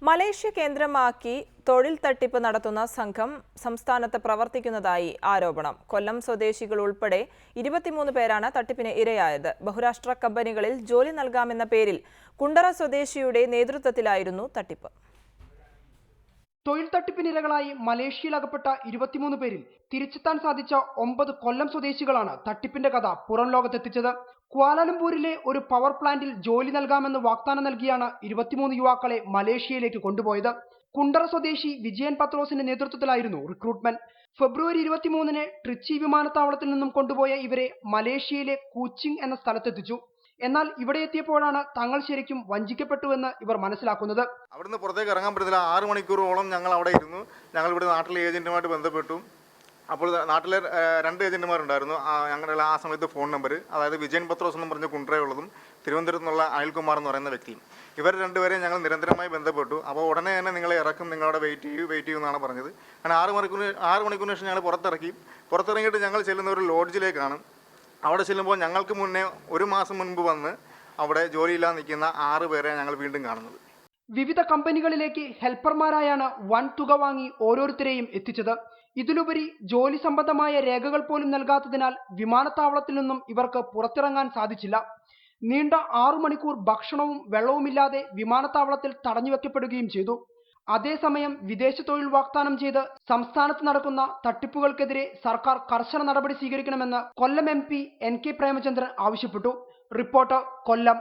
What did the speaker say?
Malaysia കേന്ദ്രമാക്കി തൊഴിൽ തട്ടിപ്പ് നടത്തുന്ന സംഘം സംസ്ഥാനത്ത് പ്രവർത്തിക്കുന്നതായി ആരോപണം. കൊല്ലം സ്വദേശികൾ ഉൾപ്പെടെ 23 പേരാണ് തട്ടിപ്പിന് ഇരയായത്. ബഹുരാഷ്ട്ര കമ്പനികളിൽ ജോലി നൽകാമെന്ന പേരിൽ കുണ്ടറ സ്വദേശിയുടെ നേതൃത്വത്തിലായിരുന്നു തട്ടിപ്പ്. തൊഴിൽ തട്ടിപ്പിനിരകളായി മലേഷ്യയിൽ അകപ്പെട്ട 23 പേരിൽ തിരിച്ചെത്താൻ സാധിച്ച 9 കൊല്ലം സ്വദേശികളാണ് തട്ടിപ്പിന്റെ കഥ പുറം ലോകത്തെത്തിച്ചത്. ക്വാലാലംപൂരിലെ ഒരു പവർ പ്ലാന്റിൽ ജോലി നൽകാമെന്ന് വാഗ്ദാനം നൽകിയാണ് 23 യുവാക്കളെ മലേഷ്യയിലേക്ക് കൊണ്ടുപോയത്. കുണ്ടറ സ്വദേശി വിജയൻ പത്രോസിന്റെ നേതൃത്വത്തിലായിരുന്നു റിക്രൂട്ട്മെന്റ്. ഫെബ്രുവരി 23-ന് ട്രിച്ചി വിമാനത്താവളത്തിൽ നിന്നും കൊണ്ടുപോയ ഇവരെ മലേഷ്യയിലെ കൂച്ചിങ് എന്ന സ്ഥലത്തെത്തിച്ചു. എന്നാൽ ഇവിടെ എത്തിയപ്പോഴാണ് തങ്ങൾ ശരിക്കും വഞ്ചിക്കപ്പെട്ടുവെന്ന് ഇവർ മനസ്സിലാക്കുന്നത്. അവിടുന്ന് പുറത്തേക്ക് ഇറങ്ങാൻ പറ്റത്തില്ല. 6 മണിക്കൂറോളം ഞങ്ങൾ അവിടെ ഇരുന്നു. ഞങ്ങൾ ഇവിടെ നാട്ടിലെ ഏജന്റുമായിട്ട് ബന്ധപ്പെട്ടു. അപ്പോൾ നാട്ടിലെ 2 ഏജന്റുമാരുണ്ടായിരുന്നു. ഞങ്ങളുടെ ആ സമയത്ത് ഫോൺ നമ്പർ, അതായത് വിജയൻ പത്രോസ് എന്ന് പറഞ്ഞ കുണ്ട്രയുള്ളതും തിരുവനന്തപുരത്ത് നിന്നുള്ള അനിൽകുമാർ എന്ന് പറയുന്ന വ്യക്തിയും, ഇവർ രണ്ടുപേരെയും ഞങ്ങൾ നിരന്തരമായി ബന്ധപ്പെട്ടു. അപ്പോൾ ഉടനെ തന്നെ നിങ്ങളെ ഇറക്കും, നിങ്ങളവിടെ വെയിറ്റ് ചെയ്യൂ എന്നാണ് പറഞ്ഞത്. അങ്ങനെ 6 മണിക്കൂറിന് ശേഷം ഞങ്ങൾ പുറത്തിറങ്ങിയിട്ട് ഞങ്ങൾ ചെല്ലുന്ന ഒരു ലോഡ്ജിലേക്കാണ്. അവിടെ ചെല്ലുമ്പോൾ ഞങ്ങൾക്ക് മുന്നേ 1 മാസം മുൻപ് വന്ന് അവിടെ ജോലിയില്ലാതെ നിൽക്കുന്ന 6 പേരെ ഞങ്ങൾ വീണ്ടും കാണുന്നത്. വിവിധ കമ്പനികളിലേക്ക് ഹെൽപ്പർമാരായാണ് വൻ തുക വാങ്ങി ഓരോരുത്തരെയും എത്തിച്ചത്. ഇതിലുപരി ജോലി സംബന്ധമായ രേഖകൾ പോലും നൽകാത്തതിനാൽ വിമാനത്താവളത്തിൽ നിന്നും ഇവർക്ക് പുറത്തിറങ്ങാൻ സാധിച്ചില്ല. നീണ്ട 6 മണിക്കൂർ ഭക്ഷണവും വെള്ളവുമില്ലാതെ വിമാനത്താവളത്തിൽ തടഞ്ഞുവെക്കപ്പെടുകയും ചെയ്തു. അതേസമയം വിദേശ തൊഴിൽ വാഗ്ദാനം ചെയ്ത് സംസ്ഥാനത്ത് നടക്കുന്ന തട്ടിപ്പുകൾക്കെതിരെ സർക്കാർ കർശന നടപടി സ്വീകരിക്കണമെന്ന് കൊല്ലം MP NK പ്രേമചന്ദ്രൻ ആവശ്യപ്പെട്ടു. റിപ്പോർട്ടർ, കൊല്ലം.